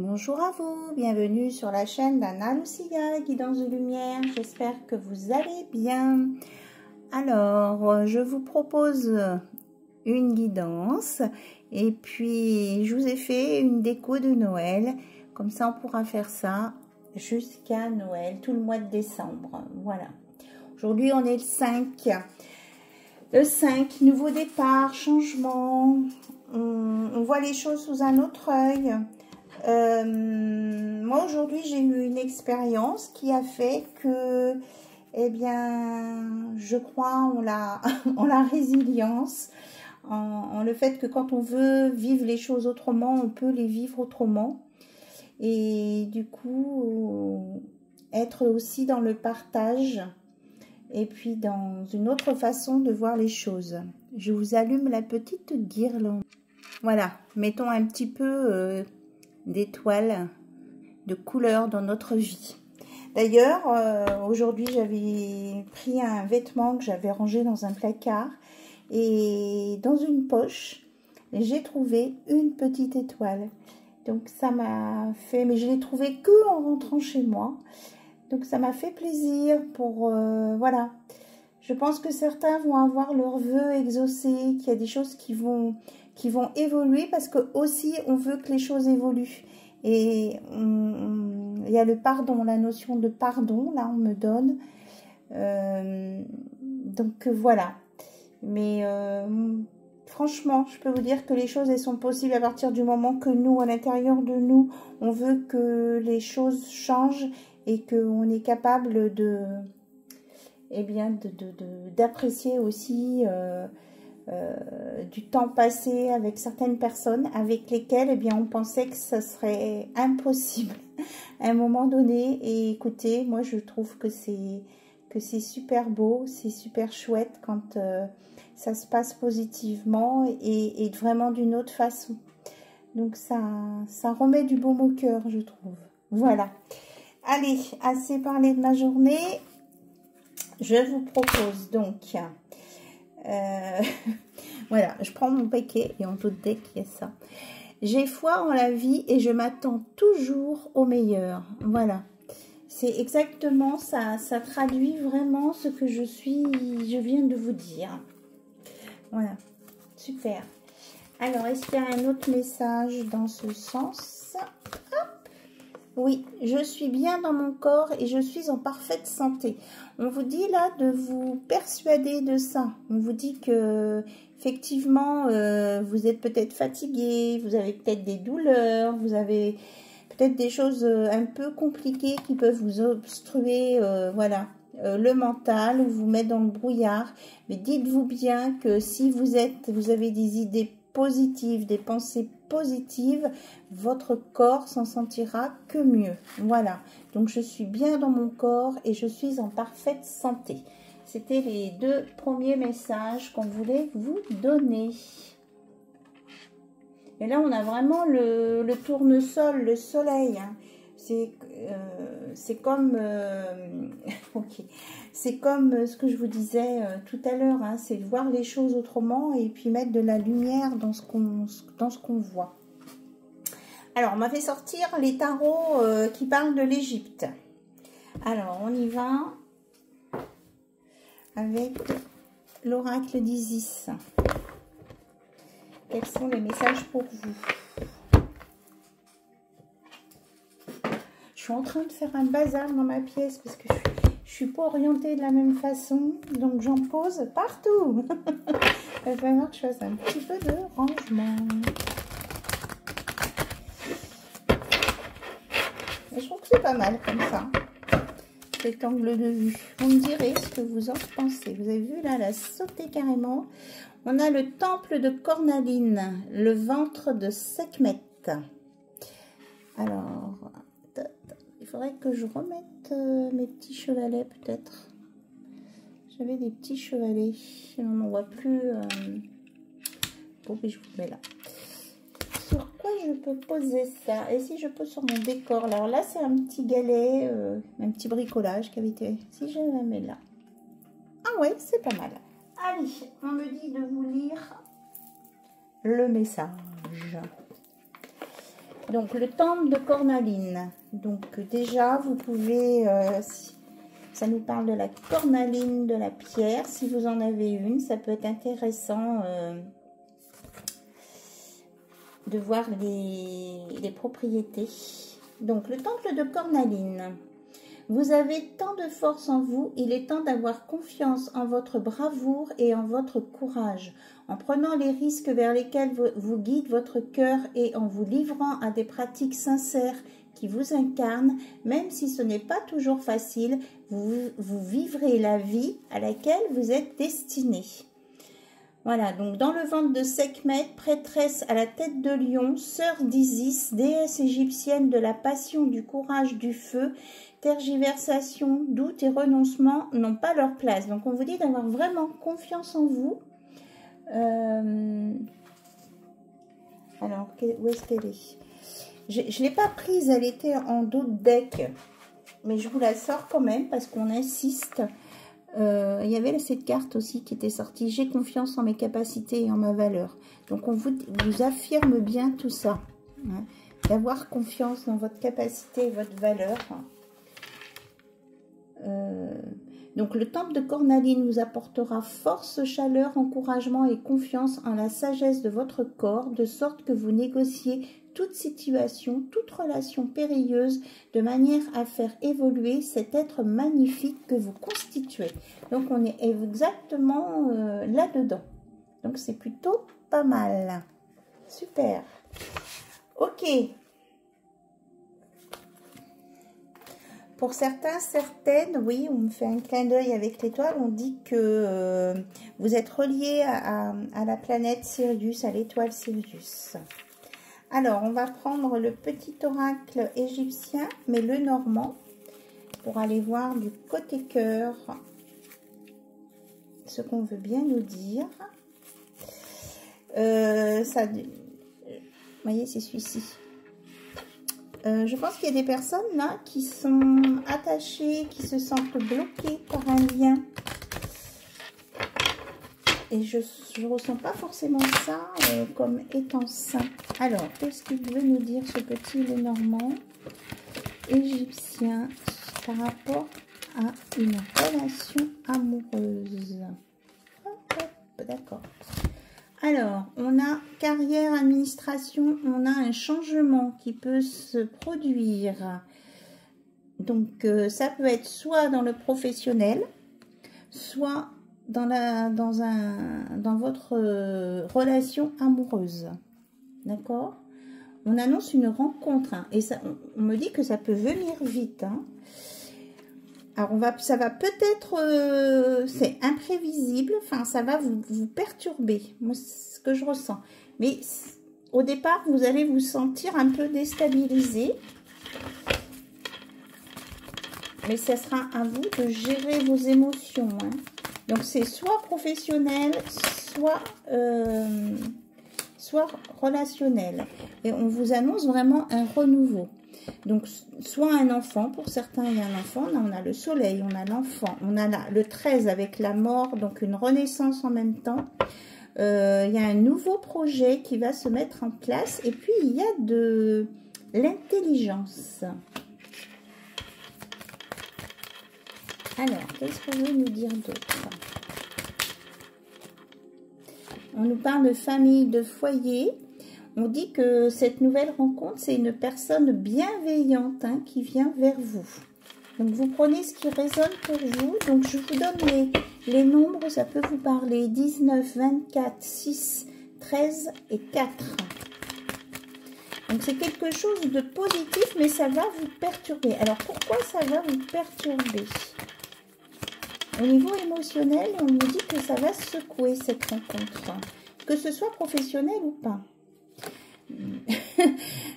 Bonjour à vous, bienvenue sur la chaîne d'Anna Lucia, Guidance de Lumière. J'espère que vous allez bien. Alors, je vous propose une guidance et puis je vous ai fait une déco de Noël. Comme ça, on pourra faire ça jusqu'à Noël, tout le mois de décembre. Voilà. Aujourd'hui, on est le 5. Le 5, nouveau départ, changement. On voit les choses sous un autre œil. Moi aujourd'hui j'ai eu une expérience qui a fait que, eh bien, je crois en la résilience, en le fait que quand on veut vivre les choses autrement, on peut les vivre autrement. Et du coup, être aussi dans le partage et puis dans une autre façon de voir les choses. Je vous allume la petite guirlande. Voilà, mettons un petit peu d'étoiles, de couleurs dans notre vie. D'ailleurs, aujourd'hui, j'avais pris un vêtement que j'avais rangé dans un placard et dans une poche, j'ai trouvé une petite étoile. Donc, ça m'a fait... Mais je l'ai trouvée que en rentrant chez moi. Donc, ça m'a fait plaisir pour... voilà. Je pense que certains vont avoir leurs vœux exaucés, qu'il y a des choses qui vont évoluer parce que aussi on veut que les choses évoluent. Et il y a le pardon, la notion de pardon, là on me donne. Donc voilà. Mais franchement, je peux vous dire que les choses elles sont possibles à partir du moment que nous, à l'intérieur de nous, on veut que les choses changent et qu'on est capable de... Eh bien, d'apprécier aussi du temps passé avec certaines personnes avec lesquelles eh bien, on pensait que ça serait impossible à un moment donné. Et écoutez, moi je trouve que c'est super beau, c'est super chouette quand ça se passe positivement et vraiment d'une autre façon. Donc ça remet du baume au cœur, je trouve. Voilà. Allez, assez parlé de ma journée. Je vous propose donc, voilà, je prends mon paquet et on doute dès qu'il y a ça. J'ai foi en la vie et je m'attends toujours au meilleur. Voilà, c'est exactement ça, ça traduit vraiment ce que je viens de vous dire. Voilà, super. Alors, est-ce qu'il y a un autre message dans ce sens? Oui, je suis bien dans mon corps et je suis en parfaite santé. On vous dit là de vous persuader de ça. On vous dit que effectivement, vous êtes peut-être fatigué, vous avez peut-être des douleurs, vous avez peut-être des choses un peu compliquées qui peuvent vous obstruer, voilà, le mental ou vous mettre dans le brouillard. Mais dites-vous bien que si vous avez des idées positives, des pensées positives, votre corps s'en sentira que mieux. Voilà, donc je suis bien dans mon corps et je suis en parfaite santé. C'était les deux premiers messages qu'on voulait vous donner. Et là, on a vraiment le tournesol, le soleil. Hein. C'est comme... ok. C'est comme ce que je vous disais tout à l'heure. Hein, c'est de voir les choses autrement et puis mettre de la lumière dans ce qu'on voit. Alors, on m'a fait sortir les tarots qui parlent de l'Égypte. Alors, on y va avec l'oracle d'Isis. Quels sont les messages pour vous? Je suis en train de faire un bazar dans ma pièce parce que je suis pas orientée de la même façon. Donc, j'en pose partout. Il va falloir que je fasse un petit peu de rangement. Et je trouve que c'est pas mal comme ça. Cet angle de vue. Vous me direz ce que vous en pensez. Vous avez vu là, elle a sauté carrément. On a le temple de Cornaline, le ventre de Sekhmet. Alors, il faudrait que je remette mes petits chevalets peut-être. J'avais des petits chevalets. On n'en voit plus. Bon, mais je vous mets là. Sur quoi je peux poser ça? Et si je pose sur mon décor? Alors là, c'est un petit galet, un petit bricolage qui avait été... Si je la mets là. Ah ouais, c'est pas mal. Allez, on me dit de vous lire le message. Donc, le temple de cornaline. Donc, déjà, vous pouvez... ça nous parle de la cornaline, de la pierre. Si vous en avez une, ça peut être intéressant de voir les propriétés. Donc, le temple de cornaline. Vous avez tant de force en vous, il est temps d'avoir confiance en votre bravoure et en votre courage. En prenant les risques vers lesquels vous guide votre cœur et en vous livrant à des pratiques sincères qui vous incarnent, même si ce n'est pas toujours facile, vous vivrez la vie à laquelle vous êtes destiné. Voilà, donc dans le ventre de Sekhmet, prêtresse à la tête de lion, sœur d'Isis, déesse égyptienne de la passion, du courage, du feu, tergiversation, doute et renoncement n'ont pas leur place. Donc on vous dit d'avoir vraiment confiance en vous. Alors, où est-ce qu'elle est? Je ne l'ai pas prise, elle était en dos de deck, mais je vous la sors quand même parce qu'on insiste. Il y avait cette carte aussi qui était sortie. J'ai confiance en mes capacités et en ma valeur. Donc, on vous affirme bien tout ça. Hein, d'avoir confiance dans votre capacité et votre valeur. Donc, le temple de cornaline vous apportera force, chaleur, encouragement et confiance en la sagesse de votre corps, de sorte que vous négociez toute situation, toute relation périlleuse, de manière à faire évoluer cet être magnifique que vous constituez. Donc, on est exactement là-dedans. Donc, c'est plutôt pas mal. Super. Ok. Pour certains, certaines, oui, on me fait un clin d'œil avec l'étoile. On dit que vous êtes relié à la planète Sirius, à l'étoile Sirius. Alors, on va prendre le petit oracle égyptien, mais le normand, pour aller voir du côté cœur ce qu'on veut bien nous dire. Ça, vous voyez, c'est celui-ci. Je pense qu'il y a des personnes là qui sont attachées, qui se sentent bloquées par un lien. Et je ne ressens pas forcément ça comme étant sain. Alors, qu'est-ce qu'il veut nous dire ce petit Lenormand égyptien par rapport à une relation amoureuse? D'accord. Alors, on a carrière, administration, on a un changement qui peut se produire. Donc, ça peut être soit dans le professionnel, soit dans votre relation amoureuse. D'accord? On annonce une rencontre, hein, et ça, on me dit que ça peut venir vite. Hein. Alors, ça va peut-être, c'est imprévisible, enfin, ça va vous perturber. Moi, c'est ce que je ressens. Mais au départ, vous allez vous sentir un peu déstabilisé. Mais ça sera à vous de gérer vos émotions. Hein. Donc, c'est soit professionnel, soit relationnel. Et on vous annonce vraiment un renouveau. Donc, soit un enfant, pour certains, il y a un enfant. Là, on a le soleil, on a l'enfant. On a le 13 avec la mort, donc une renaissance en même temps. Il y a un nouveau projet qui va se mettre en place. Et puis, il y a de l'intelligence. Alors, qu'est-ce qu'on veut nous dire d'autre? On nous parle de famille, de foyer. On dit que cette nouvelle rencontre, c'est une personne bienveillante hein, qui vient vers vous. Donc, vous prenez ce qui résonne pour vous. Donc, je vous donne les nombres. Ça peut vous parler. 19, 24, 6, 13 et 4. Donc, c'est quelque chose de positif, mais ça va vous perturber. Alors, pourquoi ça va vous perturber? Au niveau émotionnel, on nous dit que ça va secouer cette rencontre. Que ce soit professionnel ou pas.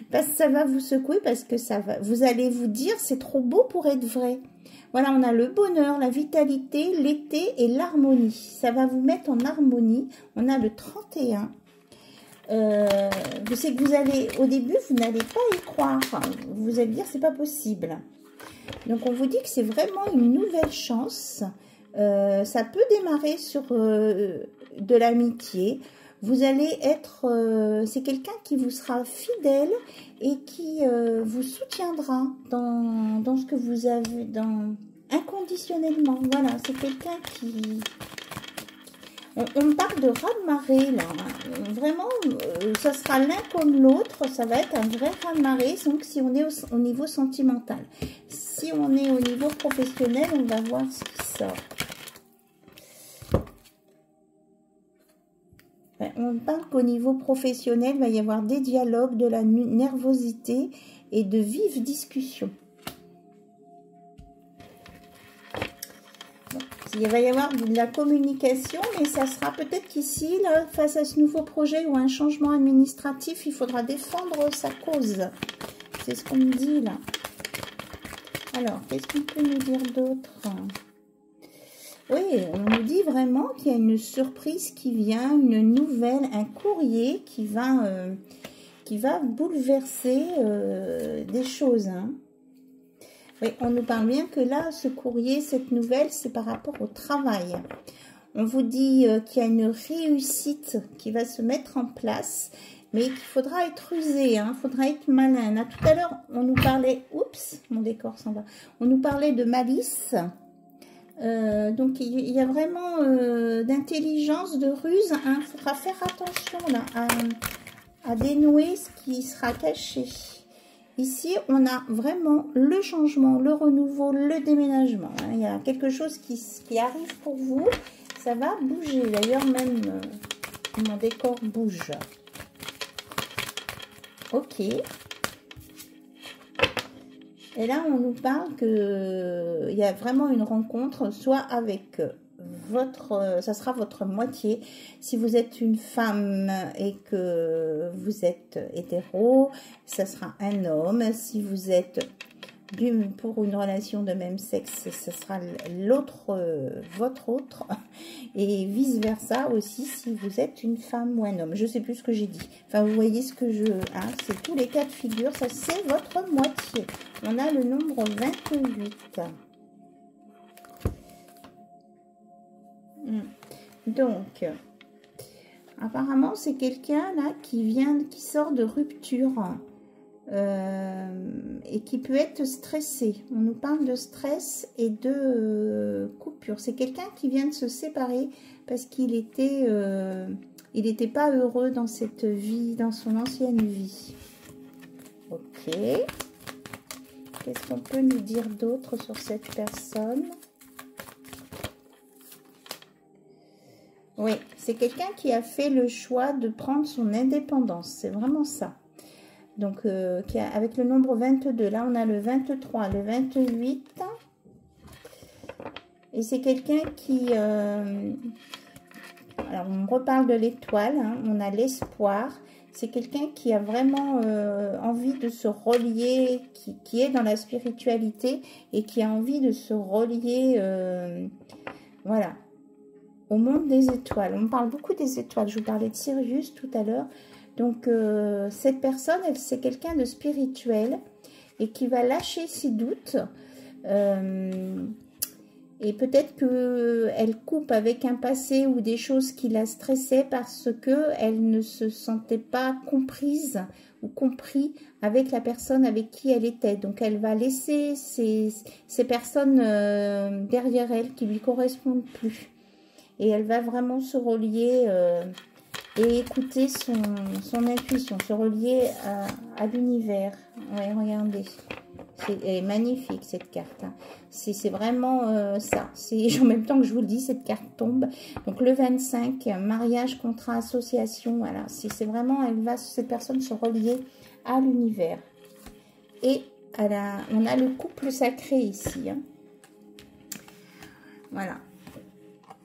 Parce que ça va vous secouer, parce que vous allez vous dire c'est trop beau pour être vrai. Voilà, on a le bonheur, la vitalité, l'été et l'harmonie. Ça va vous mettre en harmonie. On a le 31. Vous savez que vous allez, au début, vous n'allez pas y croire. Enfin, vous allez dire c'est pas possible. Donc on vous dit que c'est vraiment une nouvelle chance. Ça peut démarrer sur de l'amitié. vous allez être, c'est quelqu'un qui vous sera fidèle et qui vous soutiendra dans ce que vous avez, inconditionnellement. Voilà, c'est quelqu'un qui... On parle de raz-de-marée là, hein. Vraiment, ça sera l'un comme l'autre, ça va être un vrai raz-de-marée, donc si on est au niveau sentimental. Si on est au niveau professionnel, on va voir ce qui sort. On parle qu'au niveau professionnel, il va y avoir des dialogues, de la nervosité et de vives discussions. Il va y avoir de la communication, mais ça sera peut-être qu'ici, face à ce nouveau projet ou un changement administratif, il faudra défendre sa cause. C'est ce qu'on me dit là. Alors, qu'est-ce qu'on peut nous dire d'autre? Oui, on nous dit vraiment qu'il y a une surprise qui vient, une nouvelle, un courrier qui va bouleverser des choses, hein. Oui, on nous parle bien que là, ce courrier, cette nouvelle, c'est par rapport au travail. On vous dit qu'il y a une réussite qui va se mettre en place, mais qu'il faudra être rusé, hein, il faudra être malin. Là, tout à l'heure, on nous parlait... Oups, mon décor s'en va. On nous parlait de malice. Donc, il y a vraiment d'intelligence, de ruse. Hein. Il faudra faire attention là, à dénouer ce qui sera caché. Ici, on a vraiment le changement, le renouveau, le déménagement. Hein. Il y a quelque chose qui arrive pour vous. Ça va bouger. D'ailleurs, même mon décor bouge. Ok. Et là, on nous parle qu'il y a vraiment une rencontre, soit avec ça sera votre moitié. Si vous êtes une femme et que vous êtes hétéro, ça sera un homme. Si vous êtes pour une relation de même sexe, ce sera votre autre. Et vice versa aussi si vous êtes une femme ou un homme. Je sais plus ce que j'ai dit. Enfin, vous voyez ce que hein, c'est tous les cas de figure. Ça, c'est votre moitié. On a le nombre 28. Donc, apparemment, c'est quelqu'un là qui sort de rupture et qui peut être stressé. On nous parle de stress et de coupure. C'est quelqu'un qui vient de se séparer parce qu'il était, il n'était pas heureux dans cette vie, dans son ancienne vie. Ok. Qu'est-ce qu'on peut nous dire d'autre sur cette personne ? Oui, c'est quelqu'un qui a fait le choix de prendre son indépendance. C'est vraiment ça. Donc, avec le nombre 22, là, on a le 23, le 28. Et c'est quelqu'un qui... alors, on reparle de l'étoile. Hein, on a l'espoir. C'est quelqu'un qui a vraiment envie de se relier, qui est dans la spiritualité et qui a envie de se relier, voilà, au monde des étoiles. On parle beaucoup des étoiles. Je vous parlais de Sirius tout à l'heure. Donc, cette personne, c'est quelqu'un de spirituel et qui va lâcher ses doutes. Et peut-être qu'elle coupe avec un passé ou des choses qui la stressaient parce qu'elle ne se sentait pas comprise ou compris avec la personne avec qui elle était. Donc, elle va laisser ces personnes derrière elle qui ne lui correspondent plus. Et elle va vraiment se relier et écouter son intuition, se relier à l'univers. Oui, regardez. C'est magnifique cette carte. Hein. C'est vraiment ça. En même temps que je vous le dis, cette carte tombe. Donc le 25, mariage, contrat, association. Voilà. C'est vraiment, cette personne se relier à l'univers. Et on a le couple sacré ici. Hein. Voilà.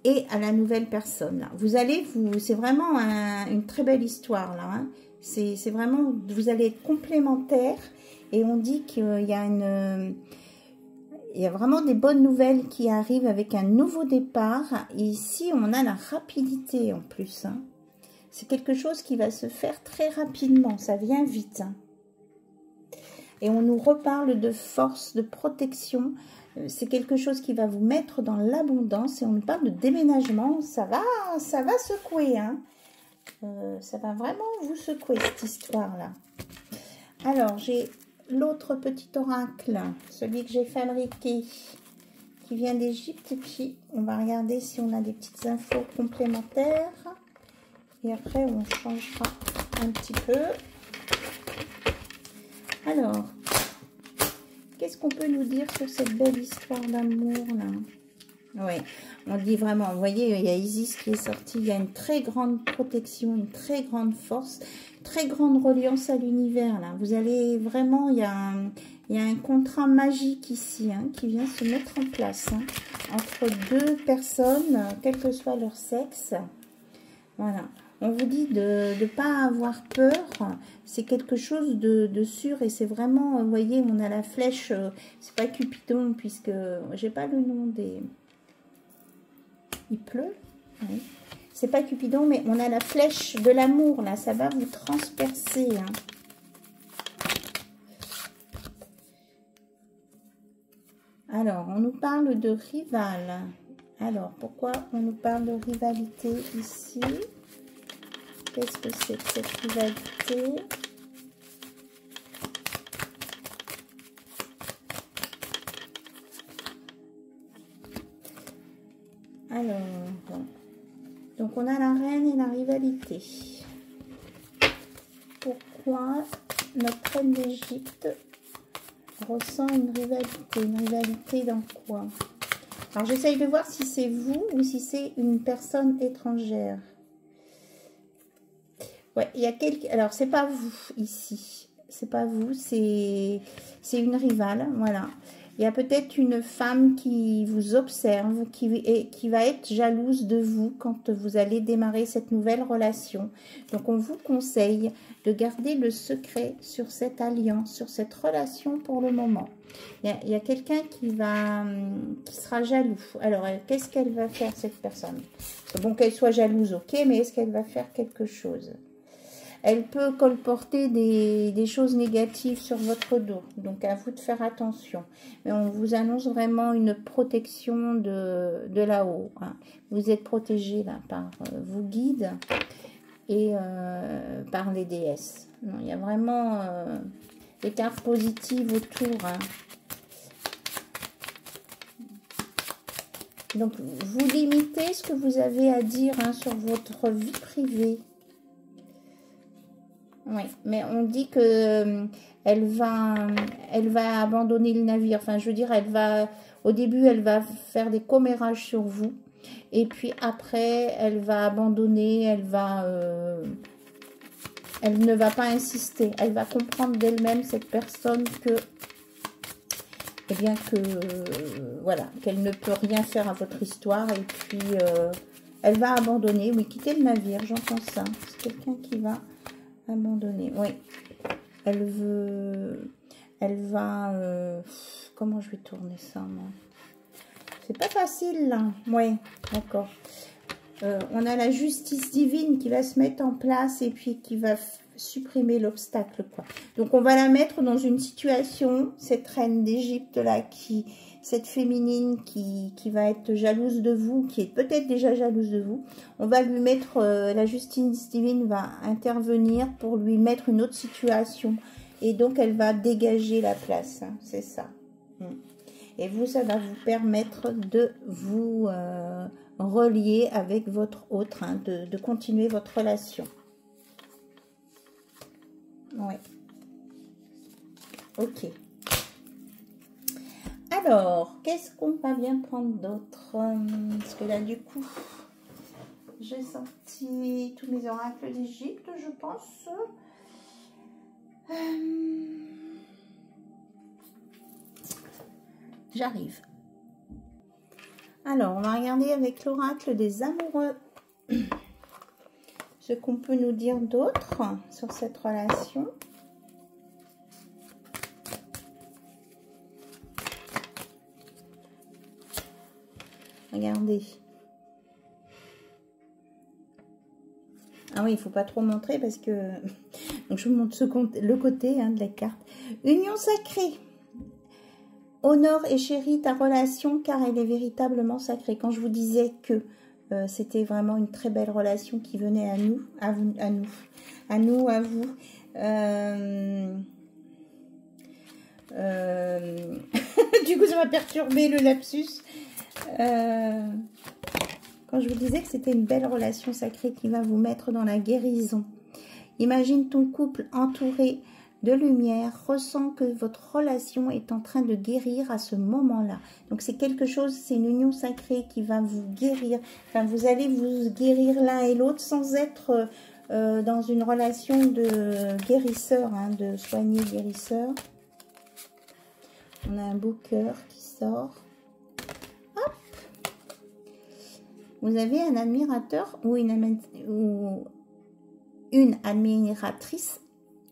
Et à la nouvelle personne. Là. C'est vraiment une très belle histoire là. Hein. C'est vraiment, vous allez être complémentaires. Et on dit qu'il y a vraiment des bonnes nouvelles qui arrivent avec un nouveau départ. Et ici, on a la rapidité en plus. Hein. C'est quelque chose qui va se faire très rapidement. Ça vient vite. Hein. Et on nous reparle de force, de protection. C'est quelque chose qui va vous mettre dans l'abondance. Et on nous parle de déménagement. Ça va secouer. Hein. Ça va vraiment vous secouer cette histoire-là. Alors, j'ai l'autre petit oracle, celui que j'ai fabriqué, qui vient d'Égypte. Et puis, on va regarder si on a des petites infos complémentaires. Et après, on changera un petit peu. Alors, qu'est-ce qu'on peut nous dire sur cette belle histoire d'amour, là? Oui, on dit vraiment, vous voyez, il y a Isis qui est sorti, il y a une très grande protection, une très grande force, très grande reliance à l'univers, là. Vous allez vraiment, il y a un contrat magique ici, hein, qui vient se mettre en place, hein, entre deux personnes, quel que soit leur sexe. Voilà. On vous dit de ne pas avoir peur, c'est quelque chose de sûr et c'est vraiment, vous voyez, on a la flèche, c'est pas Cupidon puisque j'ai pas le nom des... Il pleut, oui. C'est pas Cupidon, mais on a la flèche de l'amour, là, ça va vous transpercer. Hein. Alors, on nous parle de rival. Alors, pourquoi on nous parle de rivalité ici? Qu'est-ce que c'est que cette rivalité? Alors, donc on a la reine et la rivalité. Pourquoi notre reine d'Égypte ressent une rivalité? Une rivalité dans quoi? Alors j'essaye de voir si c'est vous ou si c'est une personne étrangère. Ouais, il y a quelqu'un. Alors c'est pas vous ici. C'est pas vous, c'est une rivale, voilà. Il y a peut-être une femme qui vous observe, qui va être jalouse de vous quand vous allez démarrer cette nouvelle relation. Donc, on vous conseille de garder le secret sur cette alliance, sur cette relation pour le moment. Il y a quelqu'un qui sera jaloux. Alors, qu'est-ce qu'elle va faire, cette personne? Bon, qu'elle soit jalouse, ok, mais est-ce qu'elle va faire quelque chose? Elle peut colporter des choses négatives sur votre dos. Donc, à vous de faire attention. Mais on vous annonce vraiment une protection de là-haut. Hein. Vous êtes protégé là par vos guides et par les déesses. Non, il y a vraiment des cartes positives autour. Hein. Donc, vous limitez ce que vous avez à dire hein, sur votre vie privée. Oui, mais on dit que elle va abandonner le navire. Enfin, je veux dire, au début, elle va faire des commérages sur vous. Et puis après, elle va abandonner, elle ne va pas insister. Elle va comprendre d'elle-même, cette personne, voilà, qu'elle ne peut rien faire à votre histoire. Et puis, elle va abandonner. Oui, quitter le navire, j'entends ça. C'est quelqu'un qui va... abandonnée, oui. Elle va, comment je vais tourner ça, moi? C'est pas facile, là. Oui, d'accord. On a la justice divine qui va se mettre en place et puis qui va supprimer l'obstacle, quoi. Donc, on va la mettre dans une situation, cette reine d'Égypte, là, cette féminine qui va être jalouse de vous, qui est peut-être déjà jalouse de vous. On va lui mettre, la justice divine va intervenir pour lui mettre une autre situation. Et donc, elle va dégager la place. Hein, c'est ça. Et vous, ça va vous permettre de vous relier avec votre autre, hein, de continuer votre relation. Oui. Ok. Alors, qu'est-ce qu'on va bien prendre d'autre? Parce que là, du coup, j'ai sorti tous mes oracles d'Égypte, je pense. J'arrive. Alors, on va regarder avec l'oracle des amoureux ce qu'on peut nous dire d'autre sur cette relation. Regardez. Ah oui, il ne faut pas trop montrer parce que... Donc, je vous montre le côté hein, de la carte. Union sacrée. Honore et chéris ta relation car elle est véritablement sacrée. Quand je vous disais que C'était vraiment une très belle relation qui venait à nous, à vous, à vous. Du coup, ça m'a perturbé le lapsus. Quand je vous disais que c'était une belle relation sacrée qui va vous mettre dans la guérison. Imagine ton couple entouré de lumière, ressent que votre relation est en train de guérir à ce moment-là. Donc c'est quelque chose, c'est une union sacrée qui va vous guérir. Enfin, vous allez vous guérir l'un et l'autre sans être dans une relation de guérisseur, hein, de soigné guérisseur. On a un beau cœur qui sort. Hop. Vous avez un admirateur ou une admiratrice.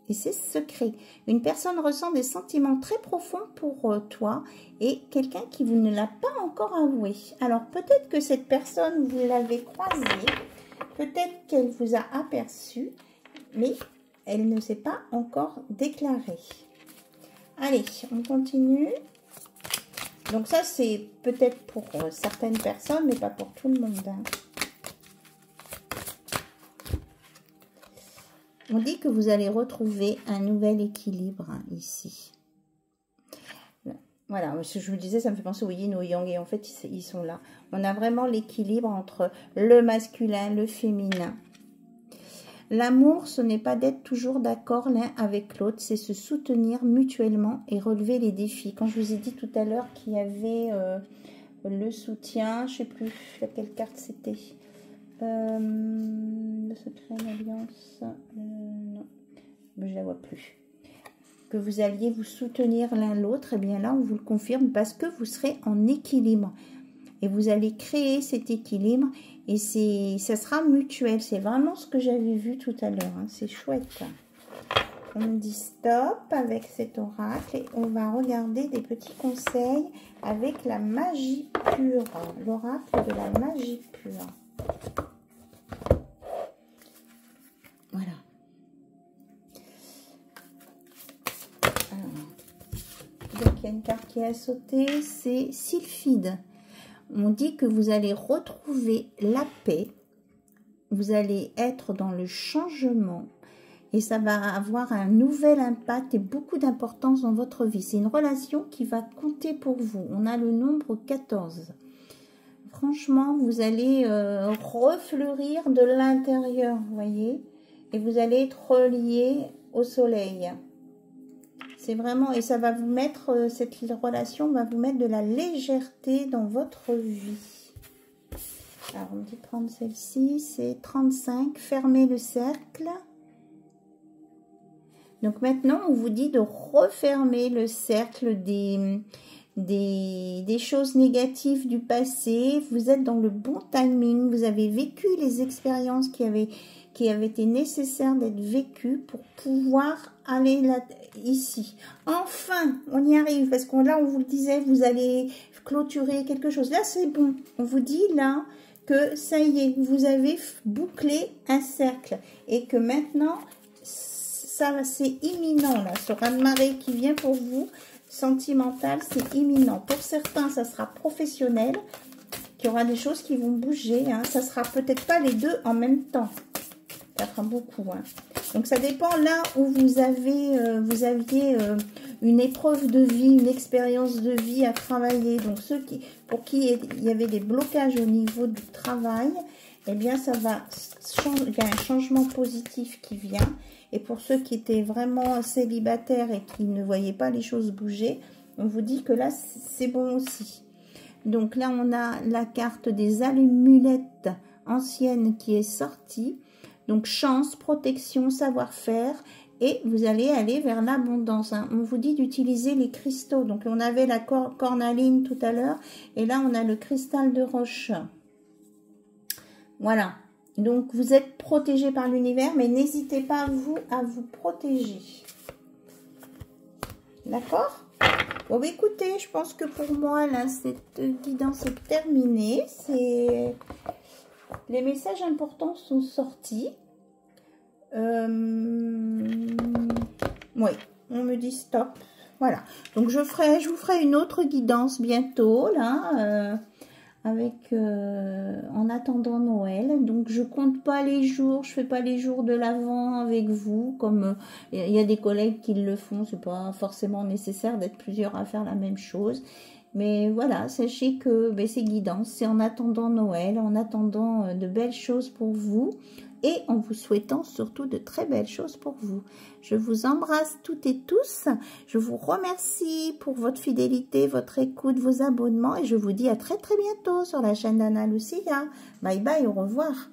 Et c'est secret. Une personne ressent des sentiments très profonds pour toi et quelqu'un qui vous ne l'a pas encore avoué. Alors peut-être que cette personne, vous l'avez croisée, peut-être qu'elle vous a aperçu, mais elle ne s'est pas encore déclarée. Allez, on continue. Donc ça, c'est peut-être pour certaines personnes, mais pas pour tout le monde. Hein. On dit que vous allez retrouver un nouvel équilibre hein, ici. Voilà, ce que je vous disais, ça me fait penser au yin, au yang, et en fait, ils sont là. On a vraiment l'équilibre entre le masculin, le féminin. L'amour, ce n'est pas d'être toujours d'accord l'un avec l'autre, c'est se soutenir mutuellement et relever les défis. Quand je vous ai dit tout à l'heure qu'il y avait le soutien, je ne sais plus laquelle carte c'était. Le secret, l'alliance, non, mais je la vois plus. Que vous alliez vous soutenir l'un l'autre, et bien là on vous le confirme parce que vous serez en équilibre et vous allez créer cet équilibre et ça sera mutuel. C'est vraiment ce que j'avais vu tout à l'heure. Hein. C'est chouette. On me dit stop avec cet oracle et on va regarder des petits conseils avec la magie pure, l'oracle de la magie pure. Voilà. Alors, donc il y a une carte qui a sauté, c'est Sylphide. On dit que vous allez retrouver la paix, vous allez être dans le changement et ça va avoir un nouvel impact et beaucoup d'importance dans votre vie. C'est une relation qui va compter pour vous. On a le nombre 14. Franchement, vous allez refleurir de l'intérieur, vous voyez, et vous allez être relié au soleil. C'est vraiment, et ça va vous mettre, cette relation va vous mettre de la légèreté dans votre vie. Alors, on me dit prendre celle-ci, c'est 35, fermer le cercle. Donc maintenant, on vous dit de refermer le cercle des choses négatives du passé. Vous êtes dans le bon timing, vous avez vécu les expériences qui avaient été nécessaires d'être vécues pour pouvoir aller là, ici. Enfin, on y arrive, parce que là, on vous le disait, vous allez clôturer quelque chose. Là, c'est bon. On vous dit là que ça y est, vous avez bouclé un cercle et que maintenant, ça c'est imminent, là, ce raz-de-marée qui vient pour vous, sentimental, c'est imminent. Pour certains, ça sera professionnel, qu'il y aura des choses qui vont bouger. Hein. Ça sera peut-être pas les deux en même temps. Ça fera beaucoup. Hein. Donc, ça dépend là où vous aviez une épreuve de vie, une expérience de vie à travailler. Donc, ceux pour qui il y avait des blocages au niveau du travail, eh bien, ça va changer. Il y a un changement positif qui vient. Et pour ceux qui étaient vraiment célibataires et qui ne voyaient pas les choses bouger, on vous dit que là, c'est bon aussi. Donc là, on a la carte des amulettes anciennes qui est sortie. Donc, chance, protection, savoir-faire. Et vous allez aller vers l'abondance. Hein. On vous dit d'utiliser les cristaux. Donc, on avait la cornaline tout à l'heure. Et là, on a le cristal de roche. Voilà. Donc, vous êtes protégé par l'univers, mais n'hésitez pas, vous, à vous protéger. D'accord? Bon, bah, écoutez, je pense que pour moi, là, cette guidance est terminée. Les messages importants sont sortis. Oui, on me dit stop. Voilà. Donc, je vous ferai une autre guidance bientôt, là, avec en attendant Noël. Donc je compte pas les jours, je fais pas les jours de l'Avent avec vous, comme il y a des collègues qui le font. C'est pas forcément nécessaire d'être plusieurs à faire la même chose. Mais voilà, sachez que c'est guidance, c'est en attendant Noël, en attendant de belles choses pour vous et en vous souhaitant surtout de très belles choses pour vous. Je vous embrasse toutes et tous. Je vous remercie pour votre fidélité, votre écoute, vos abonnements et je vous dis à très bientôt sur la chaîne d'Anna Lucia. Bye bye, au revoir.